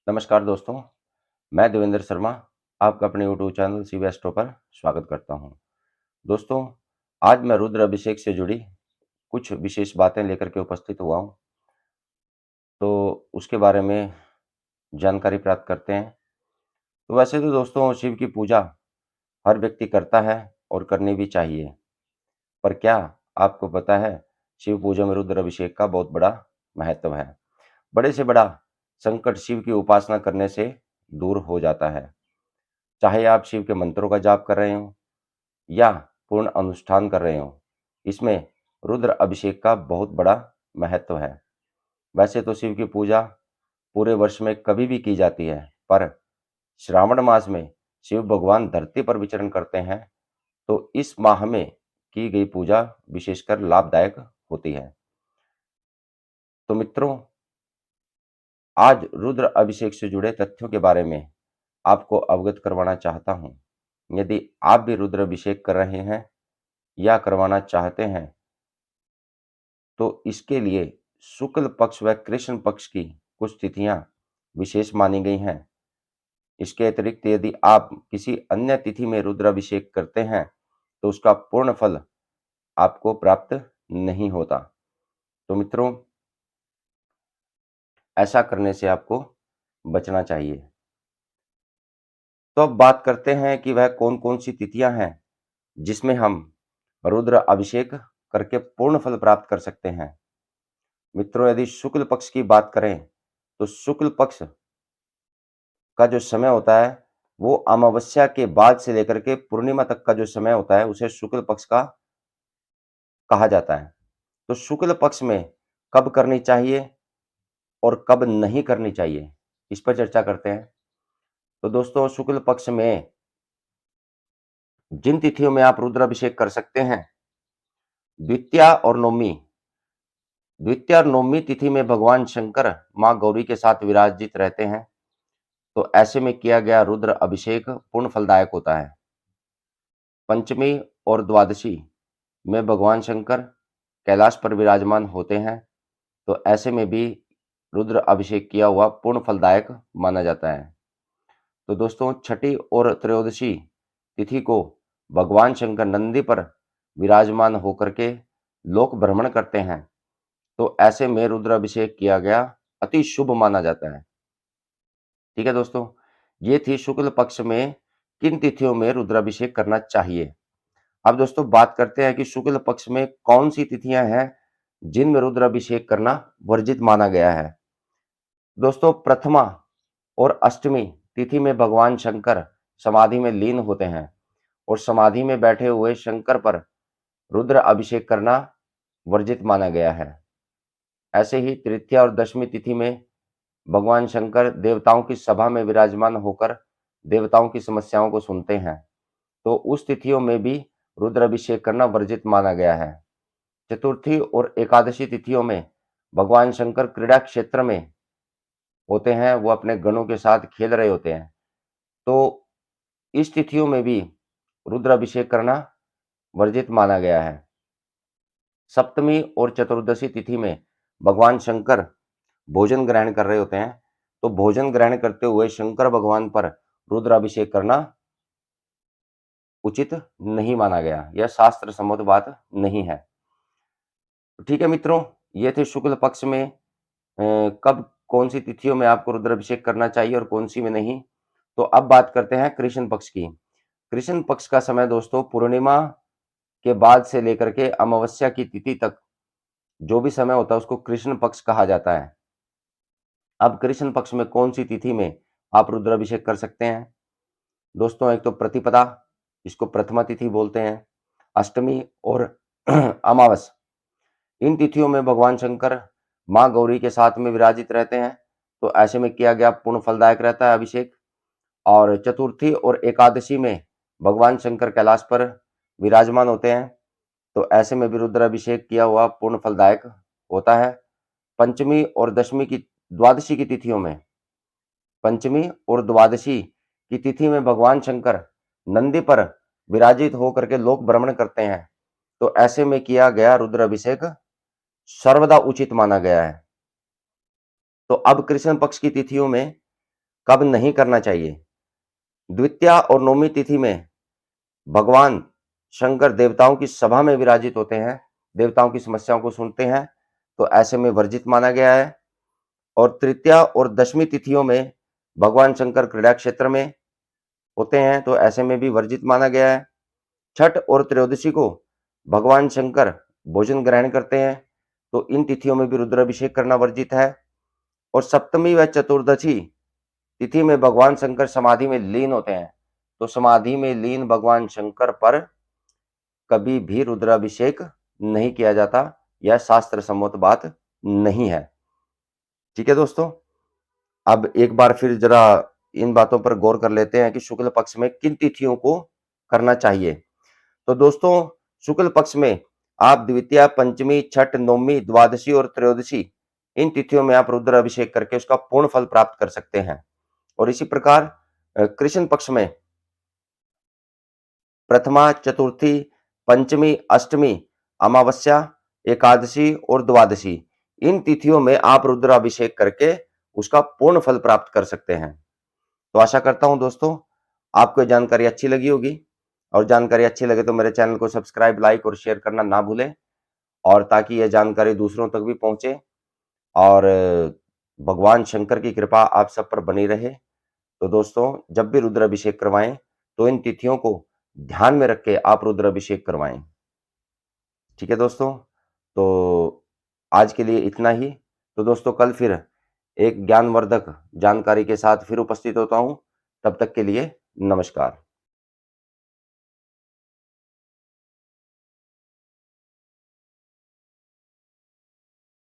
नमस्कार दोस्तों, मैं देवेंद्र शर्मा आपका अपने यूट्यूब चैनल शिव एस्ट्रो पर स्वागत करता हूं। दोस्तों, आज मैं रुद्र अभिषेक से जुड़ी कुछ विशेष बातें लेकर के उपस्थित हुआ हूं, तो उसके बारे में जानकारी प्राप्त करते हैं। तो वैसे तो दोस्तों, शिव की पूजा हर व्यक्ति करता है और करनी भी चाहिए, पर क्या आपको पता है, शिव पूजा में रुद्र अभिषेक का बहुत बड़ा महत्व है। बड़े से बड़ा संकट शिव की उपासना करने से दूर हो जाता है। चाहे आप शिव के मंत्रों का जाप कर रहे हो या पूर्ण अनुष्ठान कर रहे हो, इसमें रुद्र अभिषेक का बहुत बड़ा महत्व है। वैसे तो शिव की पूजा पूरे वर्ष में कभी भी की जाती है, पर श्रावण मास में शिव भगवान धरती पर विचरण करते हैं, तो इस माह में की गई पूजा विशेषकर लाभदायक होती है। तो मित्रों, आज रुद्र अभिषेक से जुड़े तथ्यों के बारे में आपको अवगत करवाना चाहता हूं। यदि आप भी रुद्र अभिषेक कर रहे हैं या करवाना चाहते हैं, तो इसके लिए शुक्ल पक्ष व कृष्ण पक्ष की कुछ तिथियां विशेष मानी गई हैं। इसके अतिरिक्त यदि आप किसी अन्य तिथि में रुद्राभिषेक करते हैं, तो उसका पूर्ण फल आपको प्राप्त नहीं होता। तो मित्रों, ऐसा करने से आपको बचना चाहिए। तो अब बात करते हैं कि वह कौन कौन सी तिथियां हैं जिसमें हम रुद्र अभिषेक करके पूर्ण फल प्राप्त कर सकते हैं। मित्रों, यदि शुक्ल पक्ष की बात करें, तो शुक्ल पक्ष का जो समय होता है, वो अमावस्या के बाद से लेकर के पूर्णिमा तक का जो समय होता है, उसे शुक्ल पक्ष का कहा जाता है। तो शुक्ल पक्ष में कब करनी चाहिए और कब नहीं करनी चाहिए, इस पर चर्चा करते हैं। तो दोस्तों, शुक्ल पक्ष में जिन तिथियों में आप रुद्राभिषेक कर सकते हैं, द्वितीया और नवमी। द्वितीया और नवमी तिथि में भगवान शंकर मां गौरी के साथ विराजित रहते हैं, तो ऐसे में किया गया रुद्र अभिषेक पूर्ण फलदायक होता है। पंचमी और द्वादशी में भगवान शंकर कैलाश पर विराजमान होते हैं, तो ऐसे में भी रुद्र अभिषेक किया हुआ पूर्ण फलदायक माना जाता है। तो दोस्तों, छठी और त्रयोदशी तिथि को भगवान शंकर नंदी पर विराजमान होकर के लोक भ्रमण करते हैं, तो ऐसे में रुद्र अभिषेक किया गया अति शुभ माना जाता है। ठीक है दोस्तों, ये थी शुक्ल पक्ष में किन तिथियों में रुद्राभिषेक करना चाहिए। अब दोस्तों, बात करते हैं कि शुक्ल पक्ष में कौन सी तिथियां हैं जिनमें रुद्राभिषेक करना वर्जित माना गया है। दोस्तों, प्रथमा और अष्टमी तिथि में भगवान शंकर समाधि में लीन होते हैं और समाधि में बैठे हुए शंकर पर रुद्र अभिषेक करना वर्जित माना गया है। ऐसे ही तृतीया और दशमी तिथि में भगवान शंकर देवताओं की सभा में विराजमान होकर देवताओं की समस्याओं को सुनते हैं, तो उस तिथियों में भी रुद्राभिषेक करना वर्जित माना गया है। चतुर्थी और एकादशी तिथियों में भगवान शंकर क्रीड़ा क्षेत्र में होते हैं, वो अपने गणों के साथ खेल रहे होते हैं, तो इस तिथियों में भी रुद्राभिषेक करना वर्जित माना गया है। सप्तमी और चतुर्दशी तिथि में भगवान शंकर भोजन ग्रहण कर रहे होते हैं, तो भोजन ग्रहण करते हुए शंकर भगवान पर रुद्राभिषेक करना उचित नहीं माना गया, यह शास्त्र सम्मत बात नहीं है। ठीक है मित्रों, ये थे शुक्ल पक्ष में कब कौन सी तिथियों में आपको रुद्राभिषेक करना चाहिए और कौन सी में नहीं। तो अब बात करते हैं कृष्ण पक्ष की। कृष्ण पक्ष का समय दोस्तों पूर्णिमा के बाद से लेकर के अमावस्या की तिथि तक जो भी समय होता है उसको कृष्ण पक्ष कहा जाता है। अब कृष्ण पक्ष में कौन सी तिथि में आप रुद्राभिषेक कर सकते हैं। दोस्तों, एक तो प्रतिपदा, इसको प्रथमा तिथि बोलते हैं, अष्टमी और अमावस, इन तिथियों में भगवान शंकर मां गौरी के साथ में विराजित रहते हैं, तो ऐसे में किया गया पूर्ण फलदायक रहता है अभिषेक। और चतुर्थी और एकादशी में भगवान शंकर कैलाश पर विराजमान होते हैं, तो ऐसे में भी रुद्राभिषेक किया हुआ पूर्ण फलदायक होता है। पंचमी और दशमी की द्वादशी की तिथियों में, पंचमी और द्वादशी की तिथि में भगवान शंकर नंदी पर विराजित होकर के लोक भ्रमण करते हैं, तो ऐसे में किया गया रुद्राभिषेक सर्वदा उचित माना गया है। तो अब कृष्ण पक्ष की तिथियों में कब नहीं करना चाहिए? द्वितीया और नवमी तिथि में भगवान शंकर देवताओं की सभा में विराजित होते हैं, देवताओं की समस्याओं को सुनते हैं, तो ऐसे में वर्जित माना गया है। और तृतीया और दशमी तिथियों में भगवान शंकर क्रीड़ा क्षेत्र में होते हैं, तो ऐसे में भी वर्जित माना गया है। छठ और त्रयोदशी को भगवान शंकर भोजन ग्रहण करते हैं, तो इन तिथियों में भी रुद्राभिषेक करना वर्जित है। और सप्तमी व चतुर्दशी तिथि में भगवान शंकर समाधि में लीन होते हैं, तो समाधि में लीन भगवान शंकर पर कभी भी रुद्राभिषेक नहीं किया जाता, यह शास्त्र सम्मत बात नहीं है। ठीक है दोस्तों, अब एक बार फिर जरा इन बातों पर गौर कर लेते हैं कि शुक्ल पक्ष में किन तिथियों को करना चाहिए। तो दोस्तों, शुक्ल पक्ष में आप द्वितीया, पंचमी, छठ, नवमी, द्वादशी और त्रयोदशी इन तिथियों में आप रुद्र अभिषेक करके उसका पूर्ण फल प्राप्त कर सकते हैं। और इसी प्रकार कृष्ण पक्ष में प्रथमा, चतुर्थी, पंचमी, अष्टमी, अमावस्या, एकादशी और द्वादशी इन तिथियों में आप रुद्राभिषेक करके उसका पूर्ण फल प्राप्त कर सकते हैं। तो आशा करता हूं दोस्तों आपको जानकारी अच्छी लगी होगी, और जानकारी अच्छी लगे तो मेरे चैनल को सब्सक्राइब, लाइक और शेयर करना ना भूलें, और ताकि यह जानकारी दूसरों तक भी पहुंचे और भगवान शंकर की कृपा आप सब पर बनी रहे। तो दोस्तों, जब भी रुद्राभिषेक करवाएं तो इन तिथियों को ध्यान में रख के आप रुद्राभिषेक करवाएं। ठीक है दोस्तों, तो आज के लिए इतना ही। तो दोस्तों, कल फिर एक ज्ञानवर्धक जानकारी के साथ फिर उपस्थित होता हूं। तब तक के लिए नमस्कार।